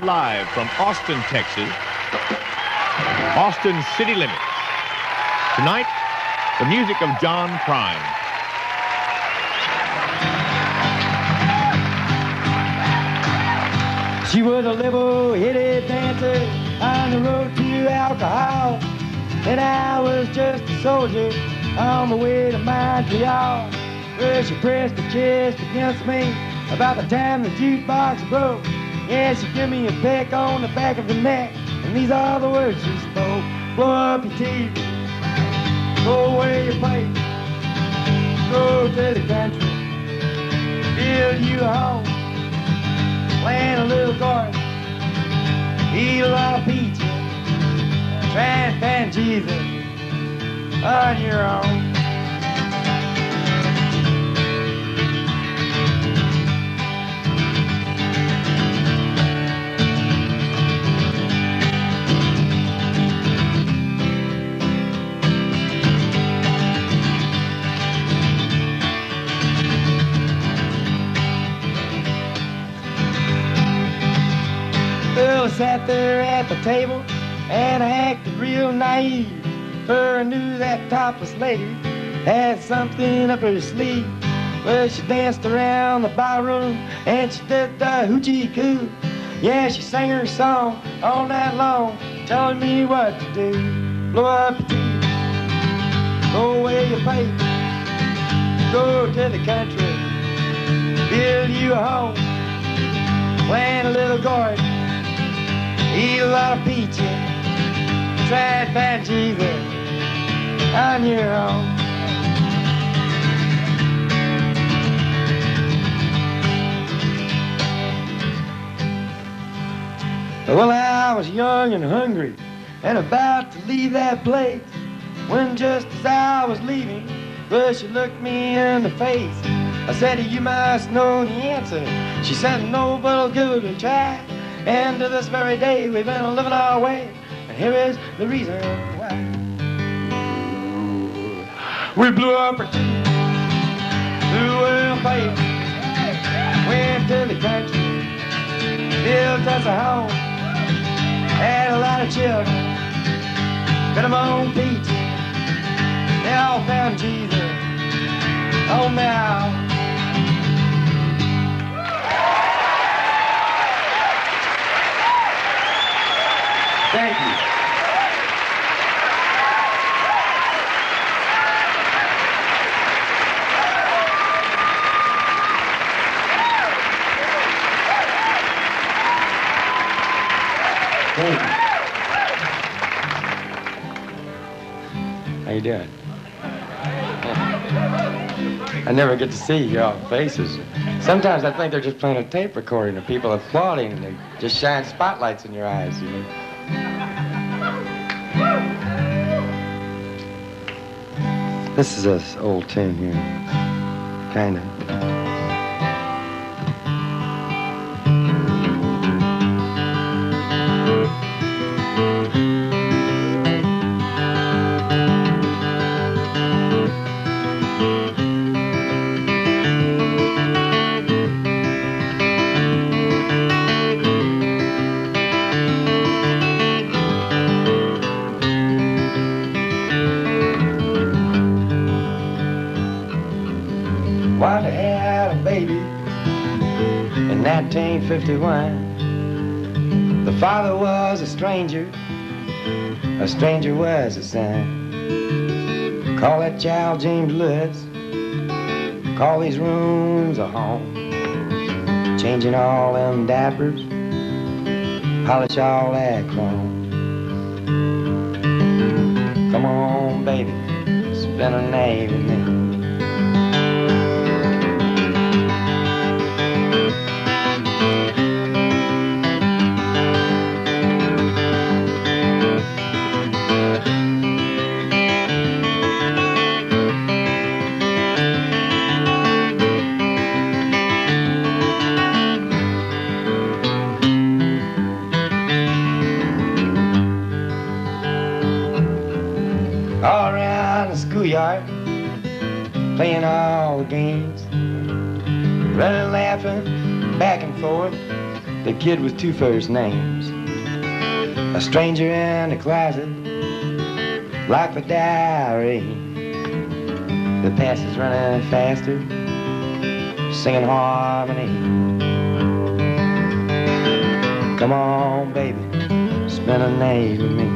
Live from Austin, Texas, Austin City Limits. Tonight, the music of John Prine. She was a level-headed dancer on the road to alcohol, and I was just a soldier on my way to Montreal, where she pressed her chest against me about the time the jukebox broke. Yeah, she gave me a peck on the back of the neck, and these are the words she spoke. Blow up your teeth, go away your pipe, go to the country, build you a home, plant a little garden, eat a lot of pizza, try and find Jesus on your own. Well, I sat there at the table, and I acted real naive, for I knew that topless lady had something up her sleeve. Well, she danced around the ballroom, and she did the hoochie coo. Yeah, she sang her song all night long, telling me what to do. Blow up your teeth, go away your pipe, go to the country, build you a home, plant a little garden, eat a lot of pizza, try and find Jesus on your own. Well, I was young and hungry and about to leave that place, when just as I was leaving, well, she looked me in the face. I said, you must know the answer. She said, no, but I'll give it a try. And to this very day, we've been living our way. And here is the reason why. We blew up our teeth, blew away our pipe, went to the country, built us a home, had a lot of children, got them on pizza. They all found Jesus. Oh, now. Thank you. Thank you. How you doing? I never get to see your faces. Sometimes I think they're just playing a tape recording of people applauding, and they just shine spotlights in your eyes, you know. This is an old tune here, kind of. Wanda had a baby in 1951. The father was a stranger was his son. Call that child James Lewis, call these rooms a home. Changing all them diapers, polish all that chrome. Come on, baby, spend a night with me. All around the schoolyard, playing all the games, running, laughing, back and forth, the kid with two first names. A stranger in the closet, like a diary. The past is running faster, singing harmony. Come on, baby, spend a night with me.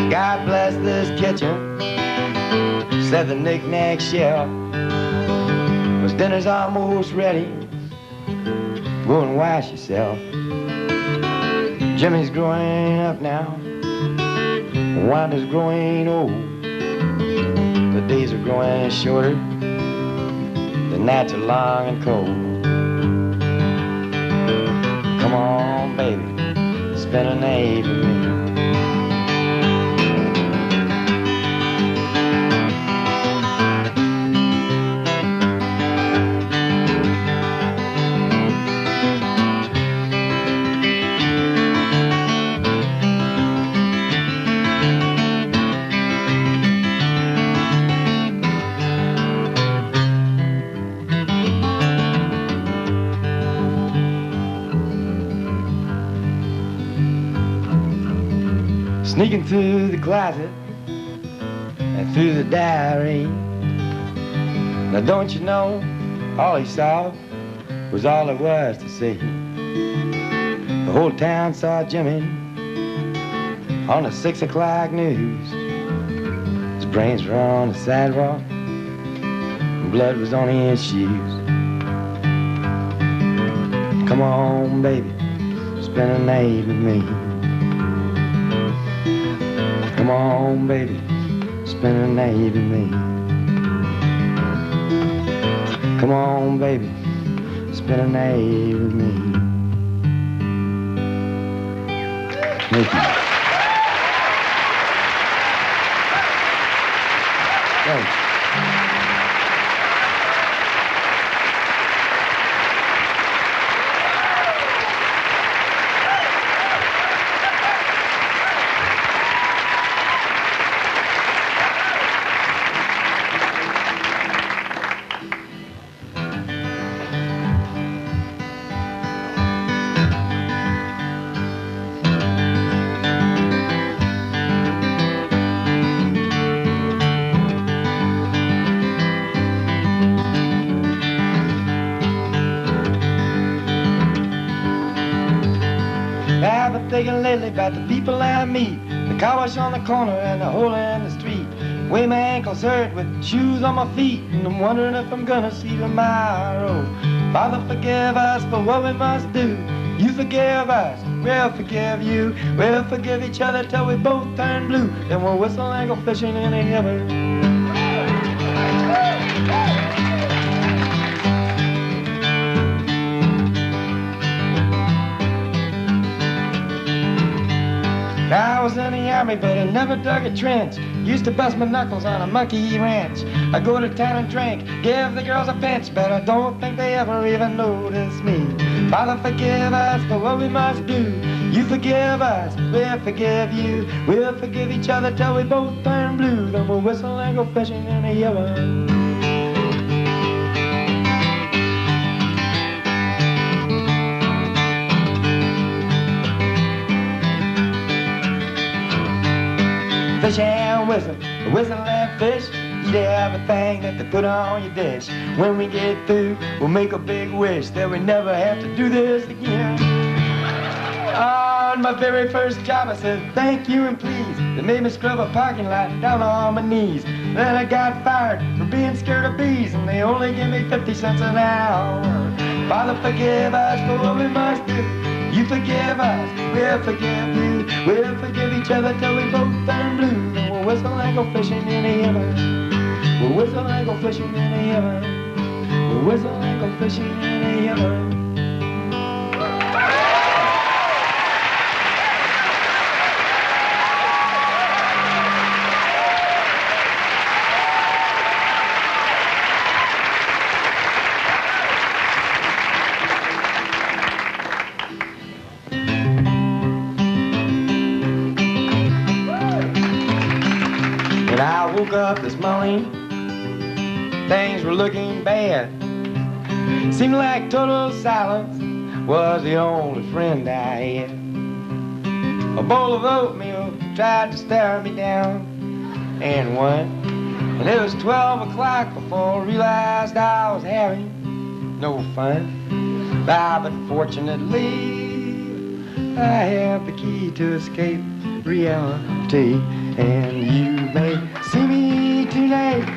God bless this kitchen, said the knick-knack shelf. As dinner's almost ready, go and wash yourself. Jimmy's growing up now, Wanda's growing old. The days are growing shorter, the nights are long and cold. Come on, baby, spend a night with me. Sneaking through the closet and through the diary. Now don't you know, all he saw was all there was to see. The whole town saw Jimmy on the 6 o'clock news. His brains were on the sidewalk and blood was on his shoes. Come on, baby, spend a night with me. Come on, baby, spend a night with me. Come on, baby, spend a night with me. Thank you. Thanks. I've been thinking lately about the people I meet, the car wash on the corner and the hole in the street. Way my ankles hurt with shoes on my feet, and I'm wondering if I'm gonna see tomorrow. Father, forgive us for what we must do. You forgive us, we'll forgive you. We'll forgive each other till we both turn blue. Then we'll whistle and go fishing in the river. I was in the army, but I never dug a trench. Used to bust my knuckles on a monkey ranch. I go to town and drink, give the girls a pinch, but I don't think they ever even notice me. Father, forgive us for what we must do. You forgive us, we'll forgive you. We'll forgive each other till we both turn blue. Then we'll whistle and go fishing in the river. Fish and whistle and fish. Eat everything that they put on your dish. When we get through, we'll make a big wish that we never have to do this again. On my very first job, I said thank you and please. They made me scrub a parking lot down on my knees. Then I got fired for being scared of bees, and they only gave me 50 cents an hour. Father, forgive us for what we must do. You forgive us, we'll forgive you. We'll forgive each other till we both turn blue. Then we'll whistle and go fishing in the river. We'll whistle and go fishing in the river. We'll whistle and go fishing in the river. When I woke up this morning, things were looking bad. Seemed like total silence was the only friend I had. A bowl of oatmeal tried to stare me down and won. And it was 12 o'clock before I realized I was having no fun. But fortunately, I have the key to escape reality. And you may see me tonight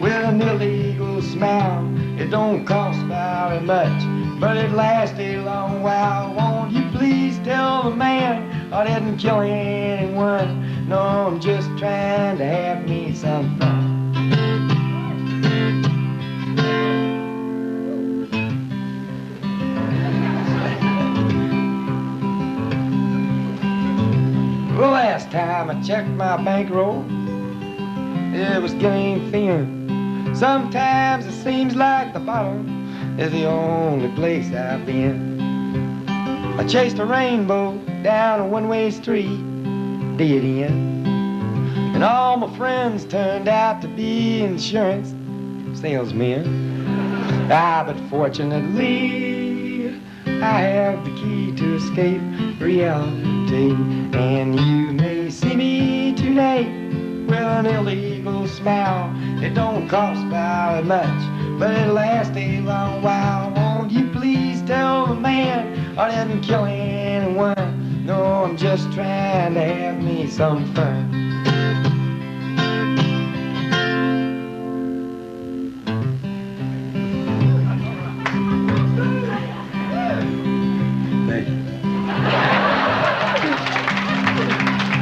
with an illegal smile. It don't cost very much, but it lasts a long while. Won't you please tell the man I didn't kill anyone? No, I'm just trying to have me some fun. Well, last time I checked my bankroll, it was getting thin. Sometimes it seems like the bottom is the only place I've been. I chased a rainbow down a one-way street, dead end. And all my friends turned out to be insurance salesmen. But fortunately, I have the key to escape reality. And you may see me tonight with an illegal smile. It don't cost very much, but it lasts a long while. Won't you please tell the man I didn't kill anyone? No, I'm just trying to have me some fun.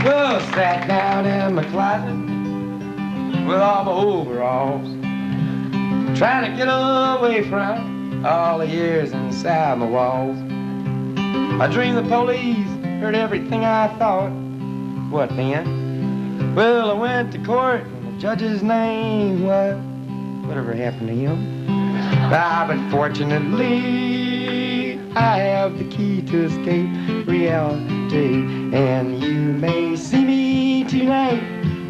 Well, sat down in my closet with all my overalls, trying to get away from all the years inside my walls. I dreamed the police heard everything I thought. What then? Well, I went to court and the judge's name was whatever happened to him. But fortunately, I have the key to escape reality. And you may see me tonight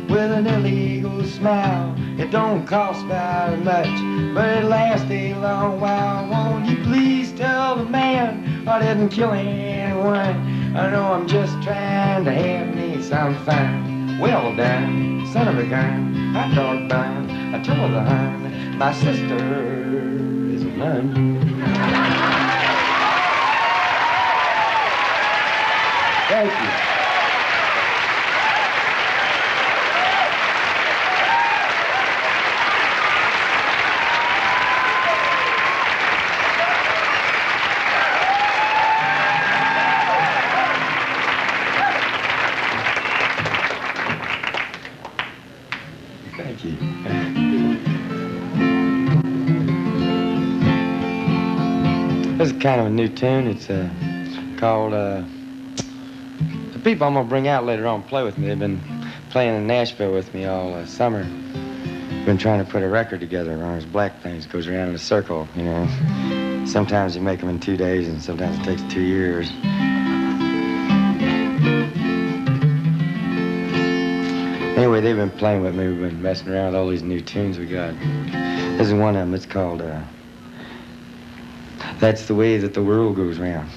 with an illegal smile. It don't cost very much, but it lasts a long while. Won't you please tell the man I didn't kill anyone? I know I'm just trying to have me some fun. Well done, son of a gun, hot dog bun, I told the hun, my sister is a nun. Thank you. Thank you. This is kind of a new tune. It's called, the people I'm going to bring out later on play with me. They've been playing in Nashville with me all summer. Been trying to put a record together on those black things. Goes around in a circle, you know. Sometimes you make them in 2 days, and sometimes it takes 2 years. Anyway, they've been playing with me. We've been messing around with all these new tunes we got. This is one of them. It's called, That's the Way That the World Goes Round.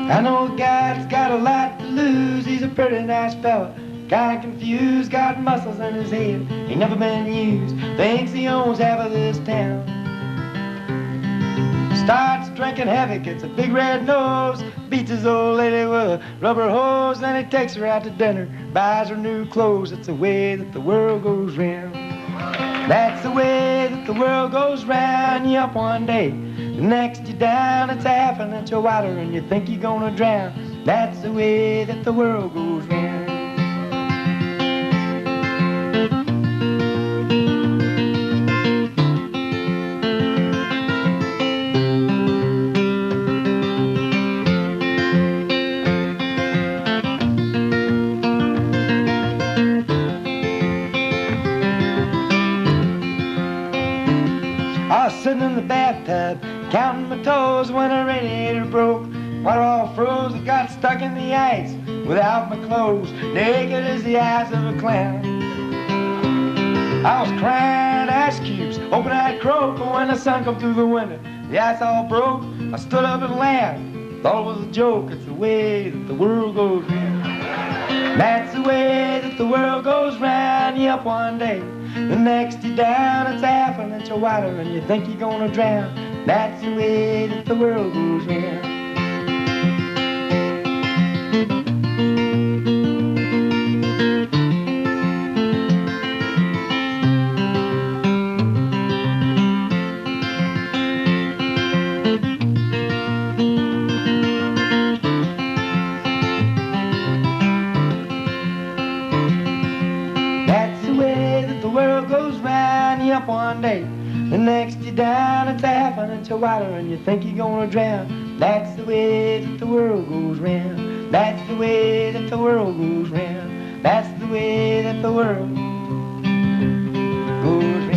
I know a guy that's got a lot to lose. He's a pretty nice fella, kinda confused, got muscles in his head ain't never been used. Thinks he owns half of this town. Starts drinking heavy, gets a big red nose, beats his old lady with a rubber hose, then he takes her out to dinner, buys her new clothes. It's the way that the world goes round. That's the way that the world goes round. You up one day, the next you're down. It's half an inch of water and you think you're gonna drown. That's the way that the world goes round. sitting in the bathtub, counting my toes when a radiator broke. Water all froze, I got stuck in the ice without my clothes, naked as the eyes of a clown. I was crying ice cubes, hoping I'd croak, but when the sun come through the window, the ice all broke. I stood up and laughed, thought it was a joke. It's the way that the world goes round. That's the way that the world goes round. You up one day, the next you down. It's half an inch of water and you think you're gonna drown. That's the way that the world goes round. Up one day, the next you're down. It's half an inch of water and you think you're gonna drown. That's the way that the world goes round. That's the way that the world goes round. That's the way that the world goes round.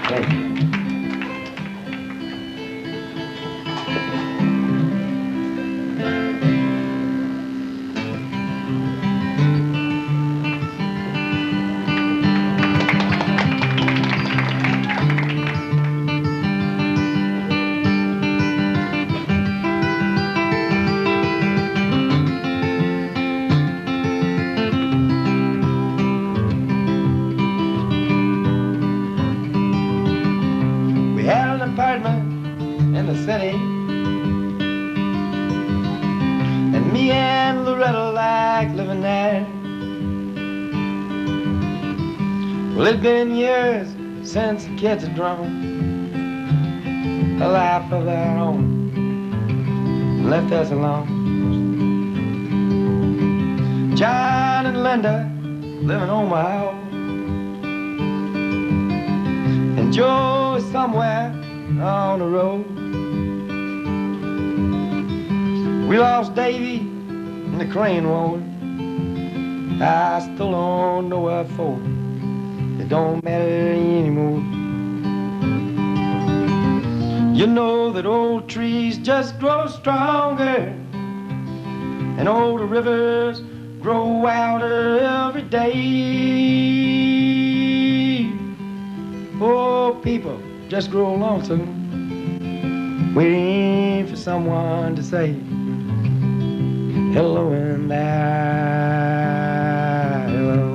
Thank you. In the city, and me and Loretta like living there. Well, it's been years since the kids have drawn a life of their own and left us alone. John and Linda living on my own, and Joe is somewhere on the road. We lost Davy in the crane war. I still don't know what for. It don't matter anymore. You know that old trees just grow stronger, and older rivers grow wilder every day. Oh, people just grow lonesome, waiting for someone to say hello and hello.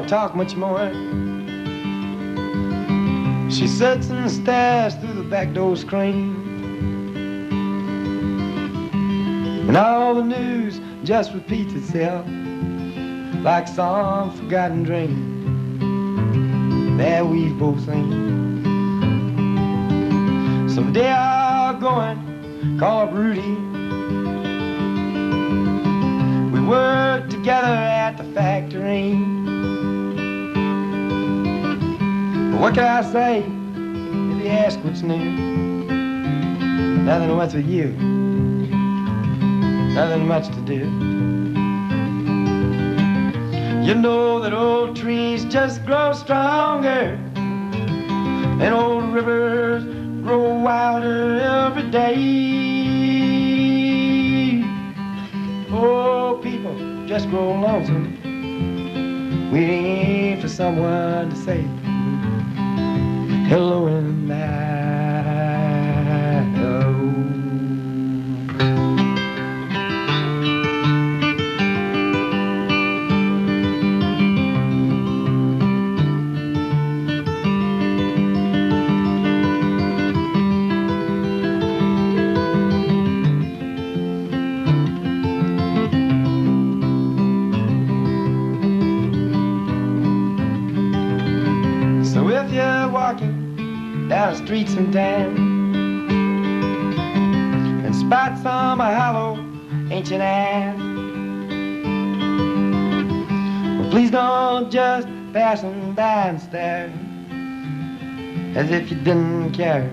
Talk much more. She sits and stares through the back door screen, and all the news just repeats itself like some forgotten dream that we've both seen. Someday I'll go and call up Rudy. We worked together at the factory. What can I say if you ask what's new? Nothing, what's with you? Nothing much to do. You know that old trees just grow stronger, and old rivers grow wilder every day. Oh, people just grow lonesome, waiting for someone to say hello and hello. down the streets in town. And spots on my hollow ancient ass. Well, please don't just pass them by and stare as if you didn't care.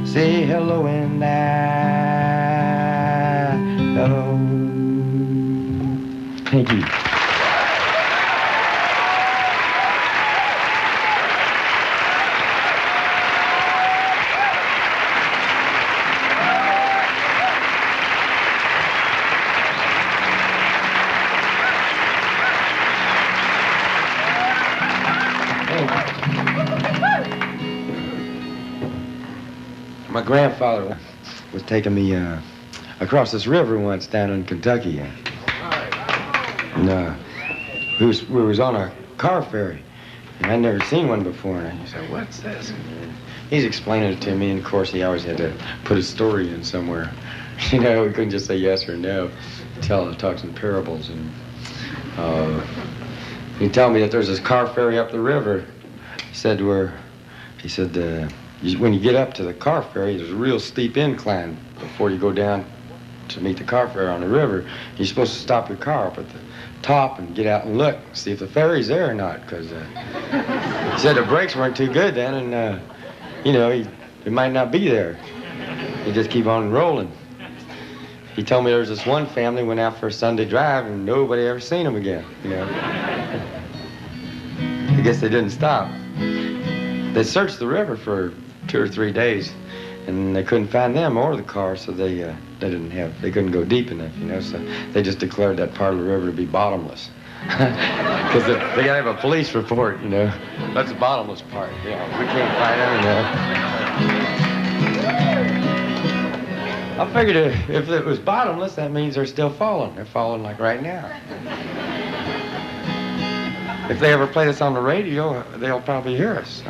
Say hello and hello. Thank you. My grandfather was taking me across this river once down in Kentucky. And we was on a car ferry. And I'd never seen one before. And he said, "What's this?" And he's explaining it to me. And, of course, he always had to put a story in somewhere. You know, he couldn't just say yes or no. Talks in parables. And he told me that there's this car ferry up the river. He said, when you get up to the car ferry, there's a real steep incline before you go down to meet the car ferry on the river. You're supposed to stop your car up at the top and get out and look, see if the ferry's there or not, because he said the brakes weren't too good then, and, you know, it might not be there. You just keep on rolling. He told me there was this one family went out for a Sunday drive and nobody ever seen them again, you know. I guess they didn't stop. They searched the river for 2 or 3 days, and they couldn't find them or the car, so they couldn't go deep enough, you know. So they just declared that part of the river to be bottomless, because they gotta have a police report, you know. That's the bottomless part. You know, we can't find them, you know. I figured if it was bottomless, that means they're still falling. They're falling like right now. If they ever play this on the radio, they'll probably hear us.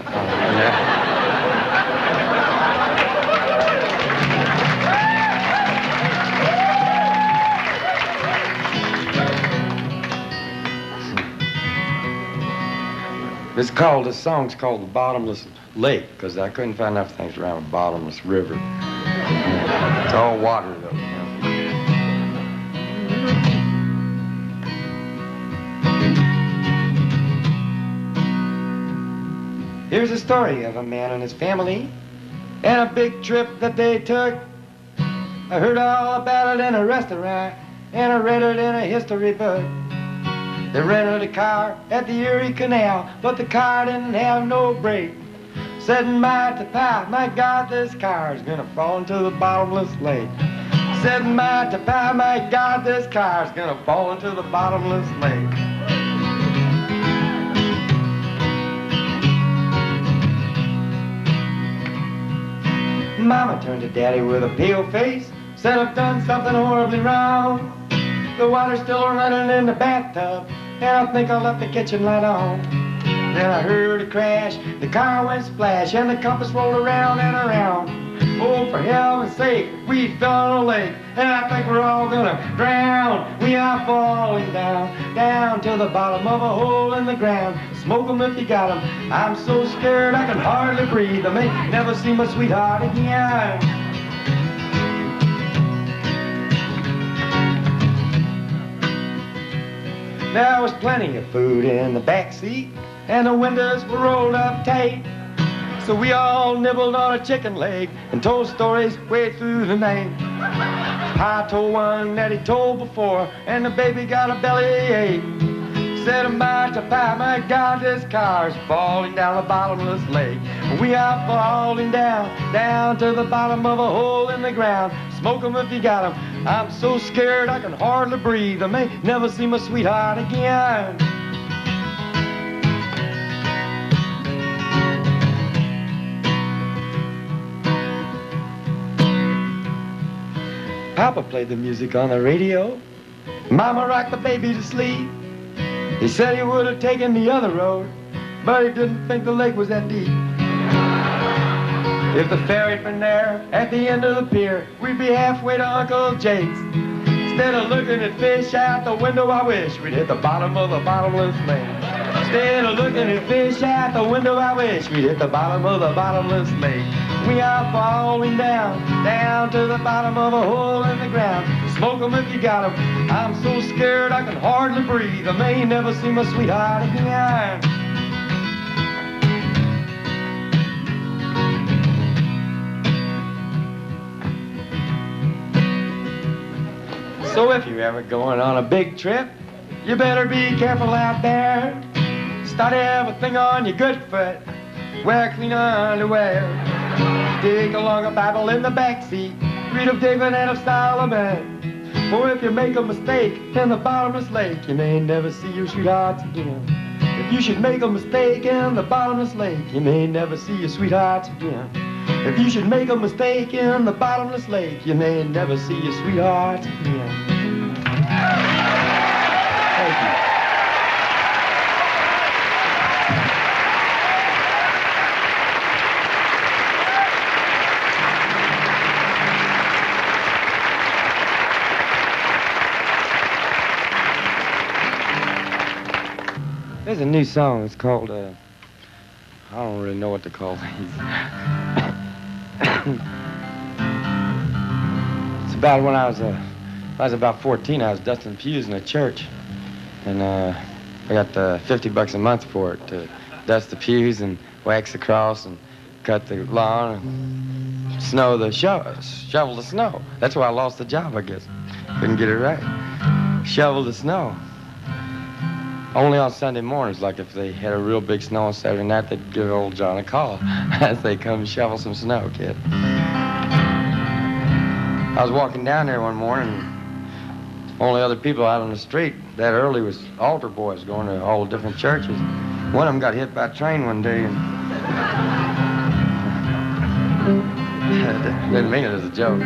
This song's called The Bottomless Lake, because I couldn't find enough things around a bottomless river. It's all water, though. You know? Here's a story of a man and his family and a big trip that they took. I heard all about it in a restaurant and I read it in a history book. They rented a car at the Erie Canal, but the car didn't have no brake. Said, my God, this car is gonna fall into the bottomless lake. Said, my God, this car is gonna fall into the bottomless lake. Mama turned to Daddy with a pale face, said, I've done something horribly wrong. The water's still running in the bathtub, and I think I left the kitchen light on. Then I heard a crash, the car went splash, and the compass rolled around and around. Oh, for heaven's sake, we fell in a lake, and I think we're all gonna drown. We are falling down, down to the bottom of a hole in the ground. Smoke 'em if you got 'em. I'm so scared I can hardly breathe. I may never see my sweetheart again. There was plenty of food in the back seat, and the windows were rolled up tight. So we all nibbled on a chicken leg and told stories way through the night. Pa told one that he told before, and the baby got a bellyache. Said, my God, this car's falling down the bottomless lake. We are falling down, down to the bottom of a hole in the ground. Smoke 'em if you got 'em. I'm so scared I can hardly breathe. I may never see my sweetheart again. Papa played the music on the radio. Mama rocked the baby to sleep. He said he would have taken the other road, but he didn't think the lake was that deep. If the ferry'd been there at the end of the pier, we'd be halfway to Uncle Jake's. Instead of looking at fish out the window, I wish we'd hit the bottom of the bottomless lake. Instead of looking at fish out the window, I wish we'd hit the bottom of the bottomless lake. We are falling down, down to the bottom of a hole in the ground. Smoke 'em if you got 'em. I'm so scared I can hardly breathe. I may never see my sweetheart again. So if you're ever going on a big trip, you better be careful out there. Start everything on your good foot. Wear clean underwear. Take along a Bible in the backseat. Read of David and of Solomon. For if you make a mistake in the bottomless lake, you may never see your sweethearts again. If you should make a mistake in the bottomless lake, you may never see your sweethearts again. If you should make a mistake in the bottomless lake, you may never see your sweethearts again. Thank you. There's a new song. It's called, I don't really know what to call these. It's about when I was about 14, I was dusting pews in a church. And I got $50 a month for it to dust the pews and wax the cross and cut the lawn and shovel the snow. That's why I lost the job, I guess. Couldn't get it right. Shovel the snow. Only on Sunday mornings, like if they had a real big snow on Saturday night, they'd give old John a call as they come shovel some snow, kid. I was walking down there one morning, and only other people out on the street that early was altar boys going to all the different churches. One of them got hit by a train one day, and didn't mean it as a joke.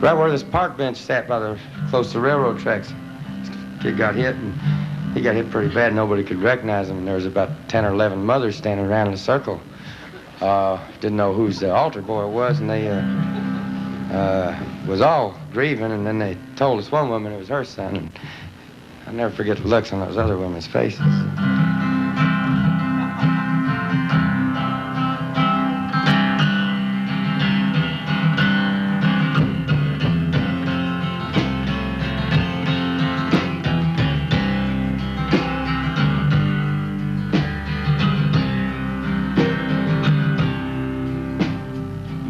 Right where this park bench sat close to the railroad tracks, this kid got hit, and he got hit pretty bad. Nobody could recognize him. And there was about 10 or 11 mothers standing around in a circle. Didn't know whose the altar boy was, and they was all grieving. And then they told this one woman it was her son. And I'll never forget the looks on those other women's faces.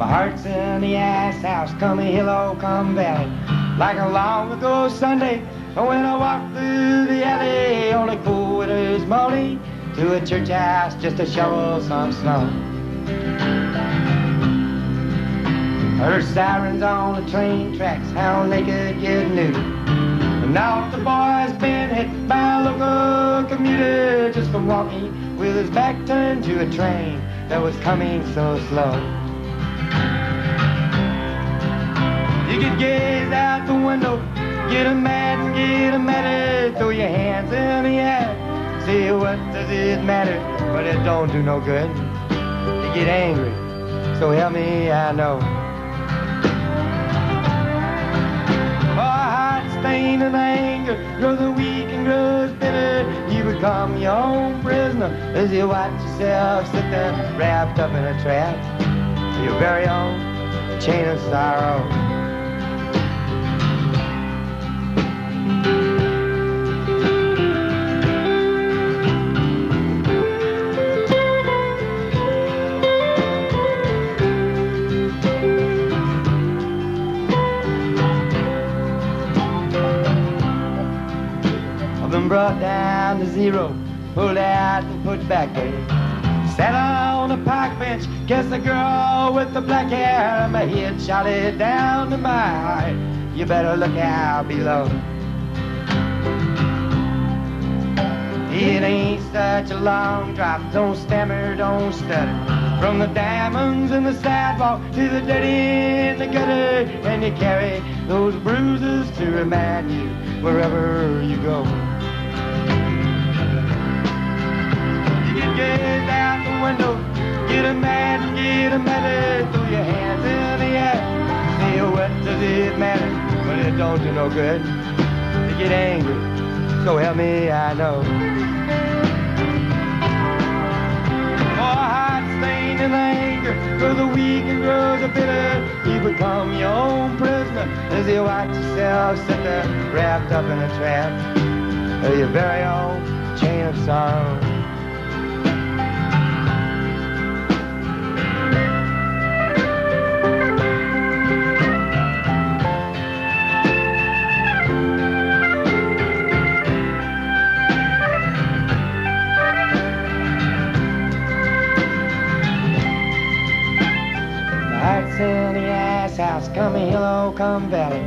Hearts in the ice house, come hill or come valley. Like a long ago Sunday, when I walked through the alley on a cool winter's morning to a church house just to shovel some snow. Heard sirens on the train tracks, how they could get new. And now the boy's been hit by a local commuter just from walking with his back turned to a train that was coming so slow. You could gaze out the window, get a mad and get a madder, throw your hands in the air, say what does it matter, but it don't do no good. You get angry, so help me, I know. Oh, heart stained and anger grows weak and grows bitter. You become your own prisoner as you watch yourself sit there wrapped up in a trap. Your very own chain of sorrow. Brought down to zero, pulled out and put back there. Sat on a park bench, guess the girl with the black hair. My head shouted down to my heart, you better look out below. It ain't such a long drop, don't stammer, don't stutter. From the diamonds in the sidewalk to the dirty in the gutter. And you carry those bruises to remind you wherever you go. Get out the window, get a mad and get a madder, throw your hands in the air, don't do no good. You get angry, so help me, I know. Oh, heart stained in anger, grows a weak and grows a bitter. You become your own prisoner as you watch yourself sit there wrapped up in a trap of your very own chain of sorrow. In the ass house, come hill, come valley,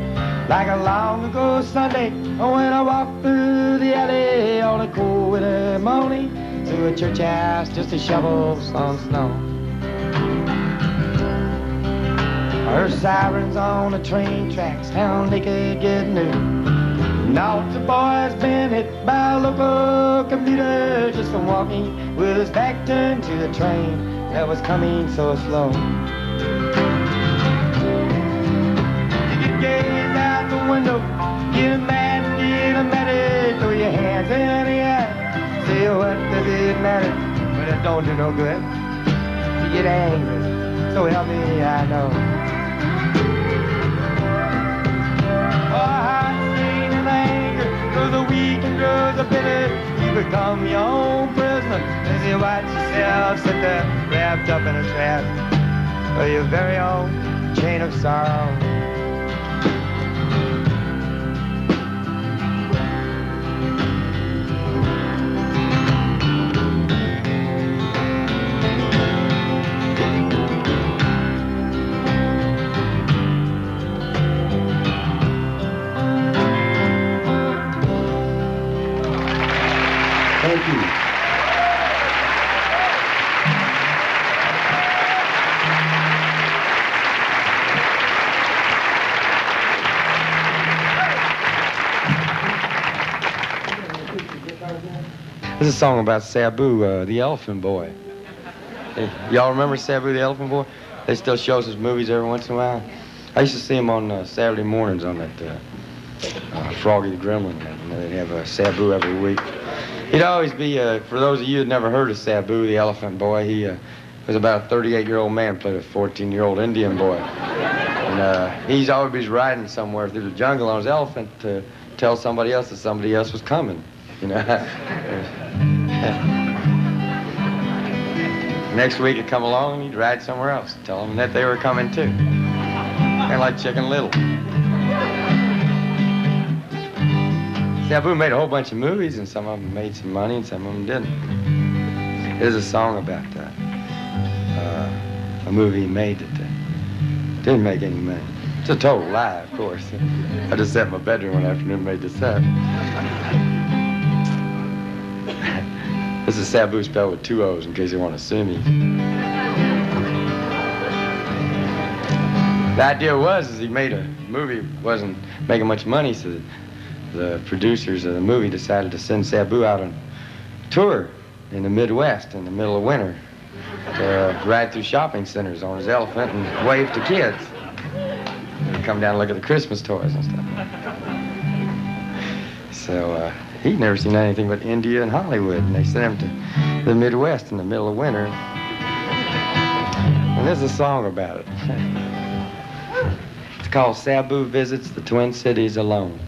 like a long ago Sunday when I walked through the alley on a cool winter morning to a church house just to shovel some snow. I heard sirens on the train tracks, how they could get new. Now the boy's been hit by a local commuter just from walking with his back turned to the train that was coming so slow. Gaze out the window, get mad, throw your hands in the air. Say what does it matter, but it don't do no good. You get angry, so help me, I know. Oh, heart stained in anger, grows a weak and grows a bitter. You become your own prisoner as you watch yourself sit there wrapped up in a trap of your very own chain of sorrow. Thank you. This is a song about Sabu, the elephant boy. Hey, y'all remember Sabu, the elephant boy? They still show us his movies every once in a while. I used to see him on Saturday mornings on that Froggy the Gremlin. They'd have Sabu every week. He'd always be, for those of you who'd never heard of Sabu, the elephant boy, he was about a 38-year-old man, played a 14-year-old Indian boy. And he's always riding somewhere through the jungle on his elephant to tell somebody else that somebody else was coming, you know. Next week he'd come along and he'd ride somewhere else, tell them that they were coming too. Kind of like Chicken Little. Sabu made a whole bunch of movies, and some of them made some money, and some of them didn't. There's a song about a movie he made that didn't make any money. It's a total lie, of course. I just sat in my bedroom one afternoon and made this up. This is Sabu spelled with 2 O's in case you want to sue me. The idea was he made a movie, wasn't making much money, so the producers of the movie decided to send Sabu out on tour in the Midwest in the middle of winter to ride through shopping centers on his elephant and wave to kids. They'd come down and look at the Christmas toys and stuff. So he'd never seen anything but India and Hollywood, and they sent him to the Midwest in the middle of winter. And there's a song about it. It's called Sabu Visits the Twin Cities Alone.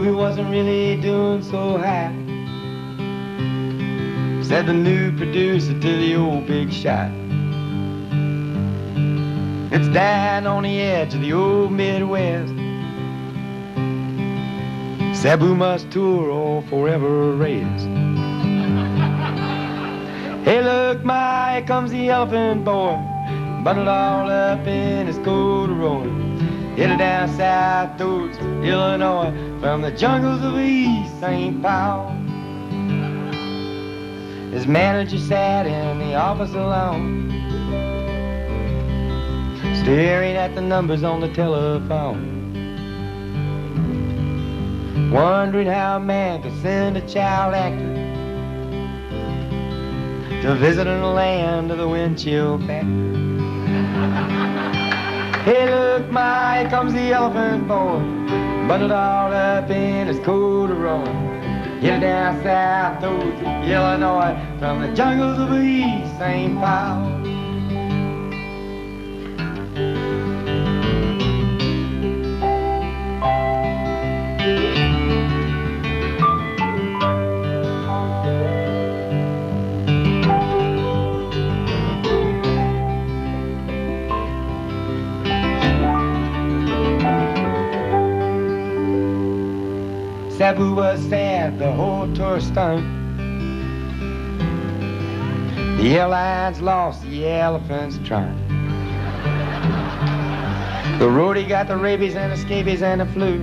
Wasn't really doing so hot, said the new producer to the old big shot. It's down on the edge of the old Midwest. Sabu must tour or forever rest. Hey, look, Ma, here comes the elephant boy, bundled all up in his corduroy. Headed down south towards Illinois from the jungles of East St. Paul. His manager sat in the office alone, staring at the numbers on the telephone. wondering how a man could send a child actor to visit in the land of the wind chill factor. Hey, look, Ma, here comes the elephant boy, bundled all up in his corduroy. Headed down south towards Illinois, from the jungles of East St. Paul. Sabu was sad, the whole tour stunk. The airlines lost the elephant's trunk. The roadie got the rabies and the scabies and the flu.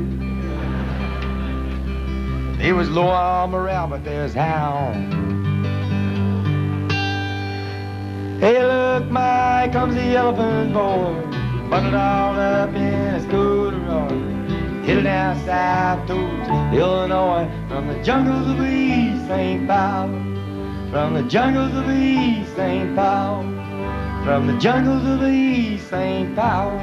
It was low on morale, but there's high on. Hey, look, Ma, here comes the elephant boy, bundled all up in his corduroy. Headed down south towards Illinois, from the jungles of East St. Paul. From the jungles of East St. Paul. From the jungles of East St. Paul.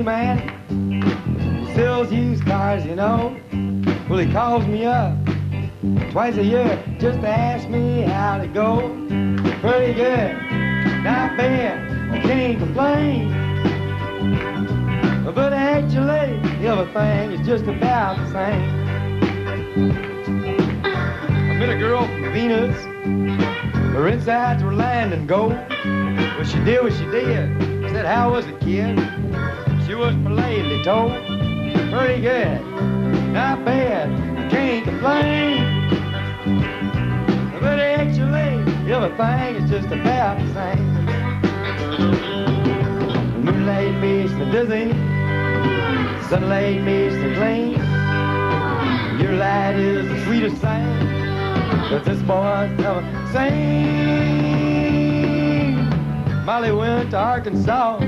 Man, he sells used cars, you know. Well, he calls me up twice a year just to ask me how to go. Pretty good, not bad, I can't complain. But actually, everything is just about the same. I met a girl from Venus, her insides were lined in gold. Well, she did what she did. Said, how was it, kid? She was politely told, pretty good, not bad, I can't complain. But actually, everything is just about the same. The moonlight makes me dizzy, sunlight makes me clean. Your light is the sweetest thing, but this boy's never seen. Molly went to Arkansas.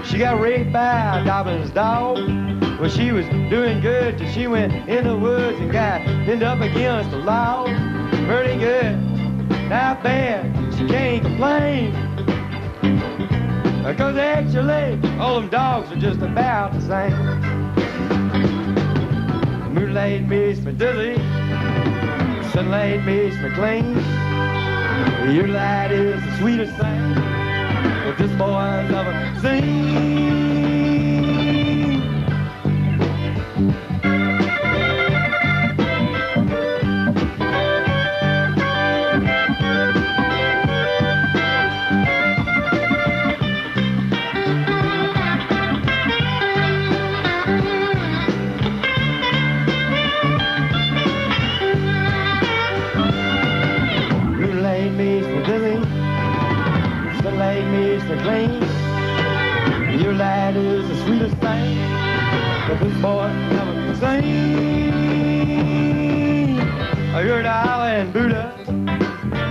She got raped by a Dobbins dog. Well, she was doing good till she went in the woods and got pinned up against the log. Pretty good, not bad, she can't complain. Because actually, all them dogs are just about the same. Moonlight makes me dizzy, sunlight makes me clean. Your light is the sweetest thing that this boy's ever seen. Moonlight makes me dizzy, sunlight makes me clean. Your light is the sweetest thing that this boy never seen. I heard Allah and Buddha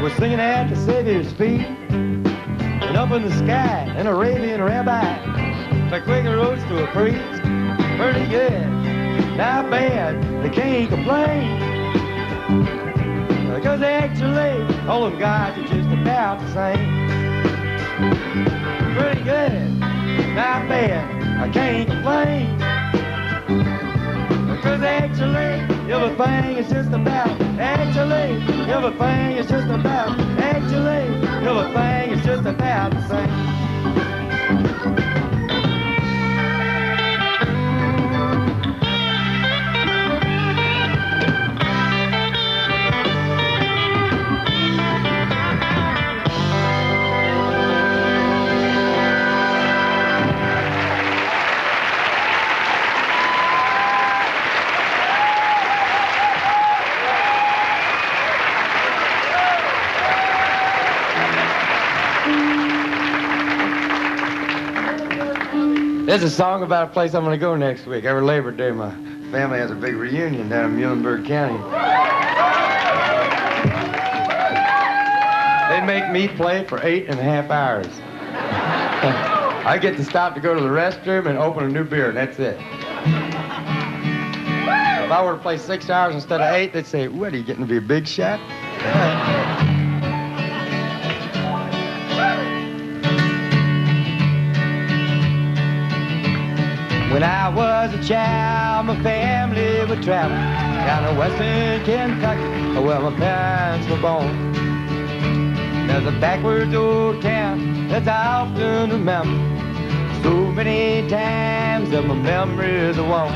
was singing at the Savior's feet, and up in the sky an Arabian rabbi took Quaker oats to a priest. Pretty good, not bad, they can't complain. Because actually, all them guys are just about the same. Pretty good, not bad, I can't complain. Because actually, everything is just about, everything is just about, everything is just about the same. There's a song about a place I'm going to go next week. Every Labor Day, my family has a big reunion down in Muhlenberg County. They make me play for 8.5 hours. I get to stop to go to the restroom and open a new beer, and that's it. If I were to play 6 hours instead of 8, they'd say, what, are you getting to be a big shot? When I was a child, my family would travel down to western Kentucky, where my parents were born. There's a backwards old town that I often remember. So many times that my memories are worn.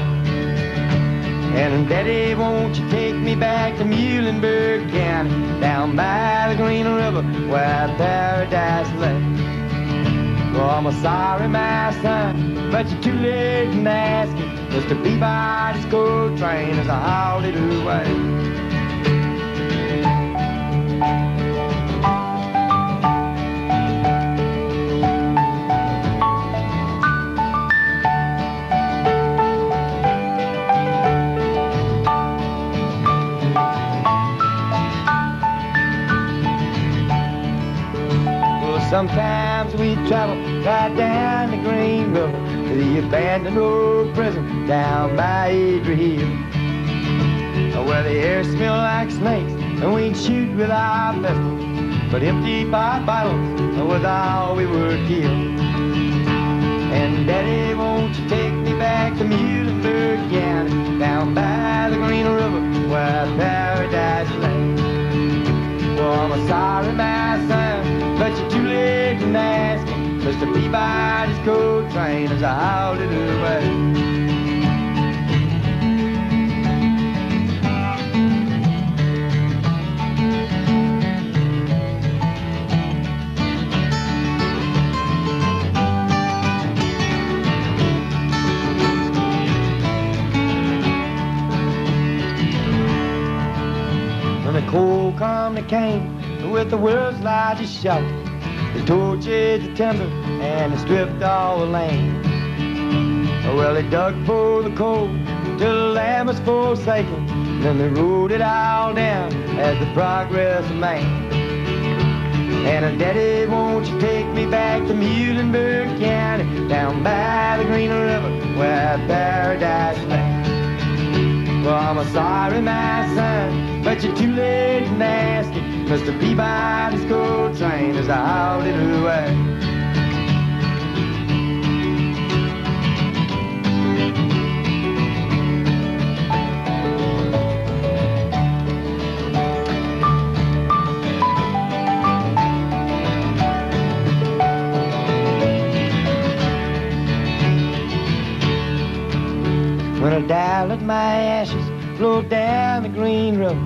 And Daddy, won't you take me back to Muhlenberg County, down by the Green River where paradise lay. Well, I'm sorry, my son, but you're too late in asking. Mr. Peabody's coal train is a howdy-do way. Sometimes we travel right down the Green River to the abandoned old prison down by Adria Hill, where the air smelled like snakes and we'd shoot with our pistols, but empty pipe bottles was all we would kill. And Daddy, won't you take me back to Muhlenberg County, down by the Green River where paradise lay. Well, I'm sorry, my son, but you're too late in asking. Mr. Peabody's coal train is a howdy-do way. When the coal company came with the world's largest shovel, they tortured the timber and they stripped all the land. Well, they dug for the coal till the land was forsaken, then they rode it all down as the progress of man. And Daddy, won't you take me back to Muhlenberg County, down by the Green River where paradise lay. Well, I'm sorry, my son, but you're too late in asking. Mr. Peabody's coal train is a howdy-do way. When I die, let my ashes flow down the Green River,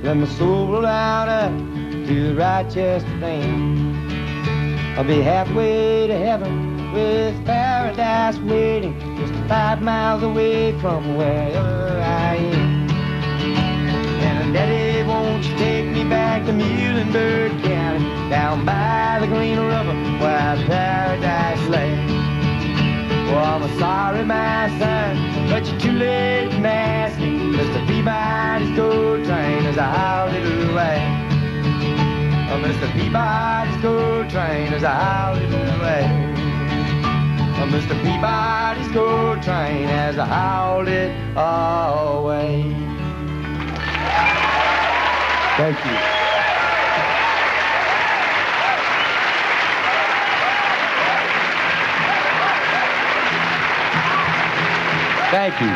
let my soul roll out up to the righteous land. I'll be halfway to heaven with paradise waiting, just 5 miles away from wherever I am. And Daddy, won't you take me back to Muhlenberg County, down by the Green River where paradise lay. Well, I'm sorry, my son, but you're too late in asking. Mr. Peabody's coal train is a howdy-do way. Oh, Mr. Peabody's coal train is a howdy-do way. Oh, Mr. Peabody's coal train has a howdy-do way. Thank you. Thank you.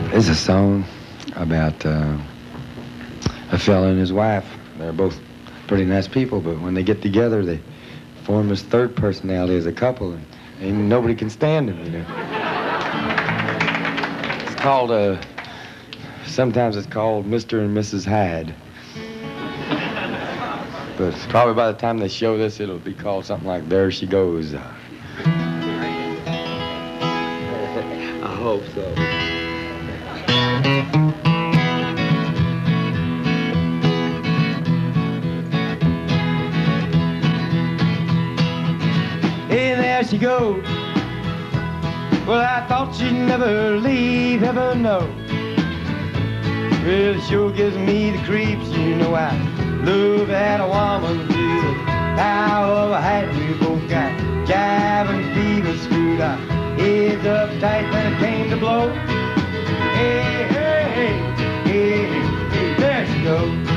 This is a song about a fella and his wife. They're both pretty nice people, but when they get together, they form this third personality as a couple, and nobody can stand them, you know. It's called, sometimes it's called Mr. and Mrs. Hyde. But probably by the time they show this, it'll be called something like There She Goes. hope so. Hey, there she goes. Well, I thought she'd never leave, heaven knows. Well, it sure gives me the creeps, you know I love that a woman to the power of a hat. We both got jiving fever screwed our heads up tight when it came to blow. Hey, hey, hey, hey, hey, there she goes.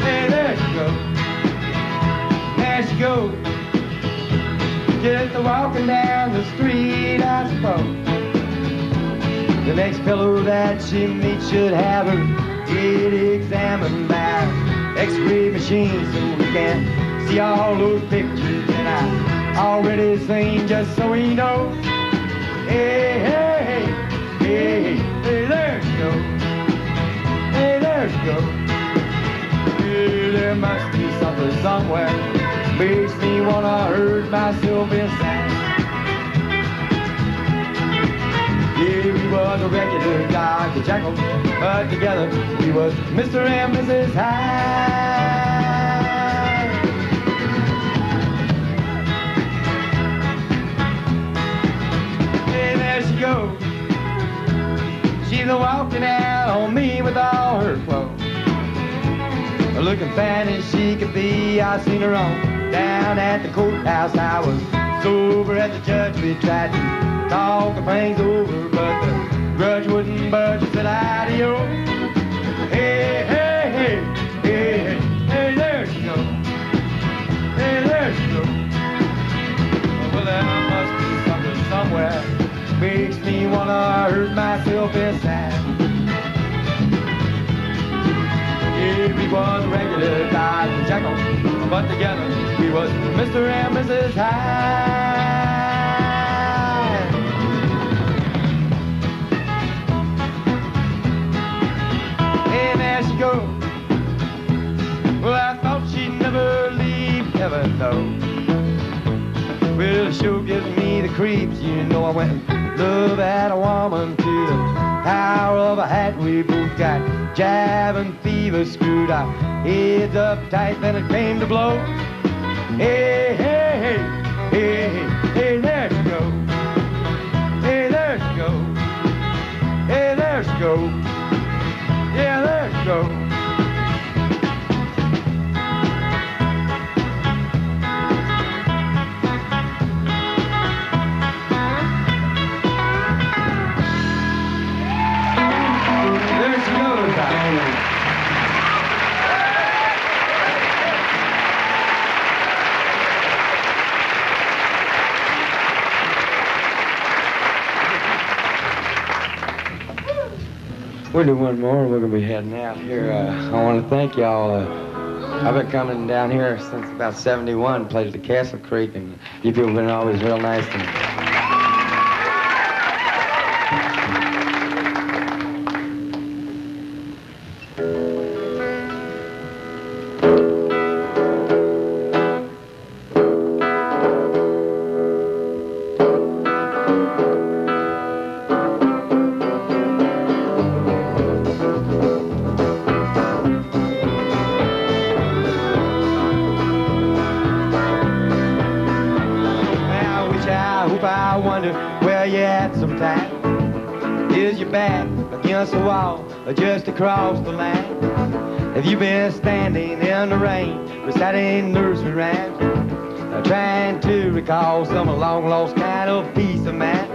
Hey, there she goes. There she goes. Just walking down the street, I suppose. The next fellow that she meets should have her head examined by X-ray machine so we can see all those pictures. And I already seen just so he knows. Hey, hey, hey, hey, hey, hey, there she goes. Hey, there she goes. Hey, there must be something somewhere. Makes me wanna hurt myself inside. Yeah, we was a regular Dr. Jekyll, but together we was Mr. and Mrs. Hyde. Hey, there she goes. She's walking out on me with all her clothes. Looking fat as she could be, I seen her on down at the courthouse. I was sober at the judge. We tried to talk the things over, but the grudge wouldn't budge. I said, adios. Hey, hey, hey, hey, hey, hey, there she goes. Hey, there she goes. Well, there must be something somewhere. Makes me wanna hurt myself inside. Yeah, we was regular Dr. Jekyll, but together we was Mr. and Mrs. Hyde. Hey, there she goes. Well, I thought she'd never leave, heaven knows. Well, it sure gives me the creeps. You know I went and loved that a woman to the power of a hat. We both got jabbing fever, screwed our heads up tight, then it came to blow. Hey, hey, hey, hey, hey, hey, there she goes. Hey, there she goes. Hey, there she goes. Yeah, there she goes. We'll do one more. We're going to be heading out here. I want to thank y'all. I've been coming down here since about 71, played at the Castle Creek, and you people have been always real nice to me. I wonder where you at sometime. Is your back against the wall or just across the line? Have you been standing in the rain reciting nursery rhymes, trying to recall some long-lost kind of peace of mind?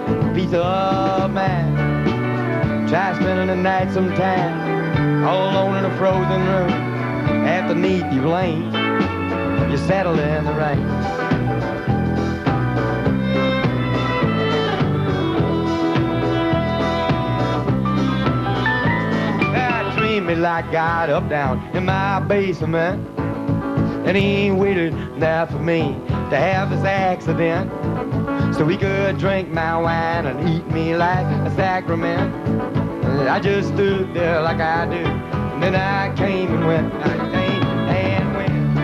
Try spending the night sometime all alone in a frozen room. Underneath you've lain, you settle in the rain. Me like God up down in my basement, and he waited there for me to have this accident so he could drink my wine and eat me like a sacrament. And I just stood there like I do, and then I came and went, I came and went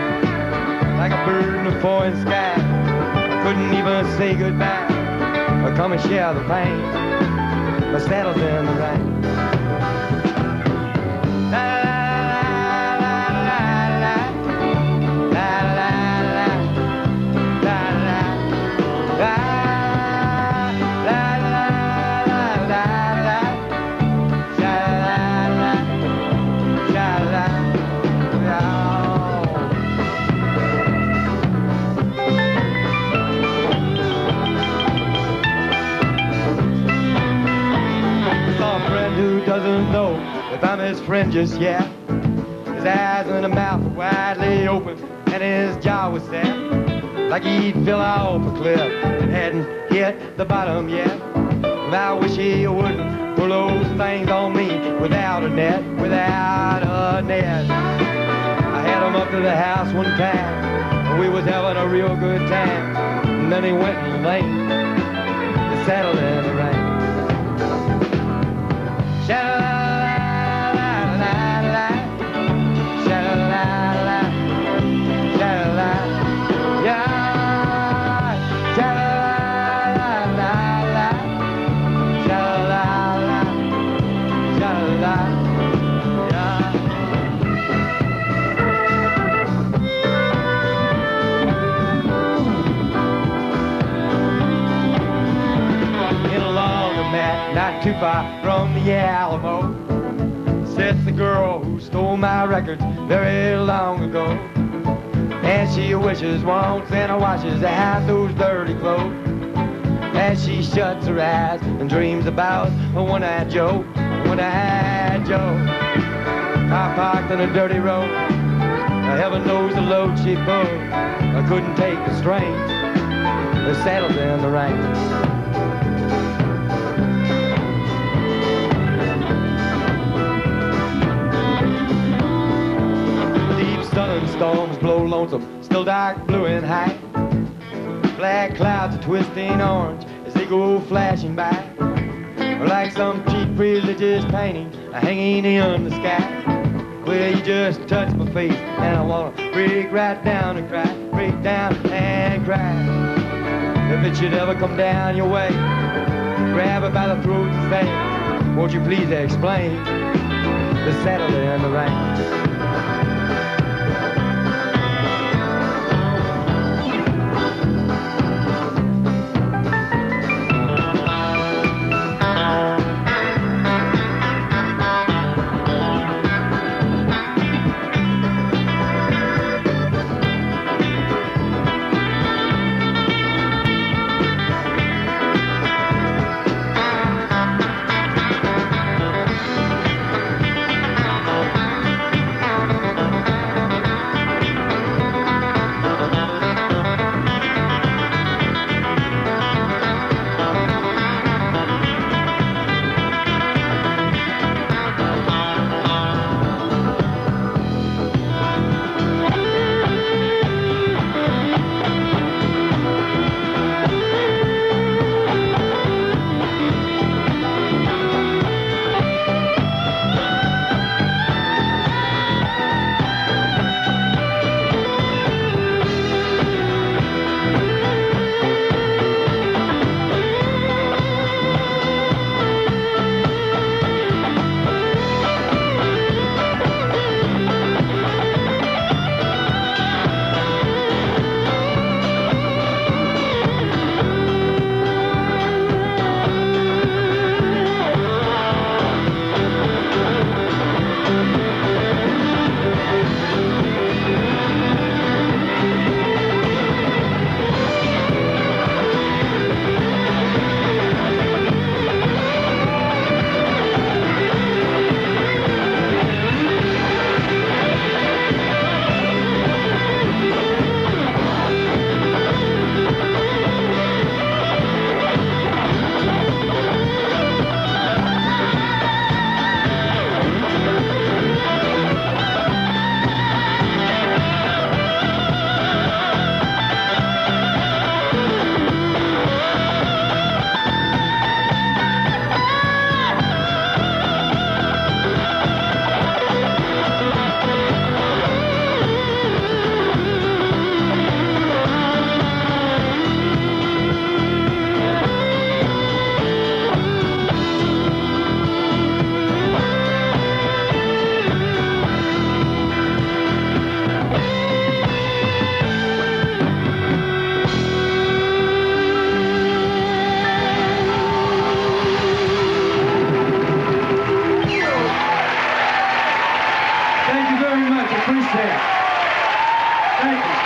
like a bird in the foreign sky. I couldn't even say goodbye or come and share the pain. my saddle's in the rain. La la la la la la la la la la la la la la sha la sha la. Who doesn't know if I'm his friend just yet? His eyes and his mouth were widely open, and his jaw was set like he'd fell off a cliff and hadn't hit the bottom yet. And I wish he wouldn't pull those things on me without a net, without a net. I had him up to the house one time, and we was having a real good time. And then he went and laid the saddle in the rain. Sha-la-la-la-la, sha-la-la-la, sha-la-la, yeah. Sha-la-la-la-la, sha-la-la, sha-la-la, yeah. In a laundromat, not too far from the Alamo, sits the girl who stole my records very long ago. And she wishes once and washes out those dirty clothes. As she shuts her eyes and dreams about a one-eyed Joe, one-eyed Joe. I parked on a dirty road. Heaven knows the load she pulled. I couldn't take the strain. The saddle's in the rain. Storms blow lonesome, still dark blue and high. Black clouds are twisting orange as they go flashing by, like some cheap religious painting hanging in the sky. Well, you just touch my face and I wanna break right down and cry, break down and cry. If it should ever come down your way, grab it by the throat and say, won't you please explain the saddle in the rain. said. Thank you.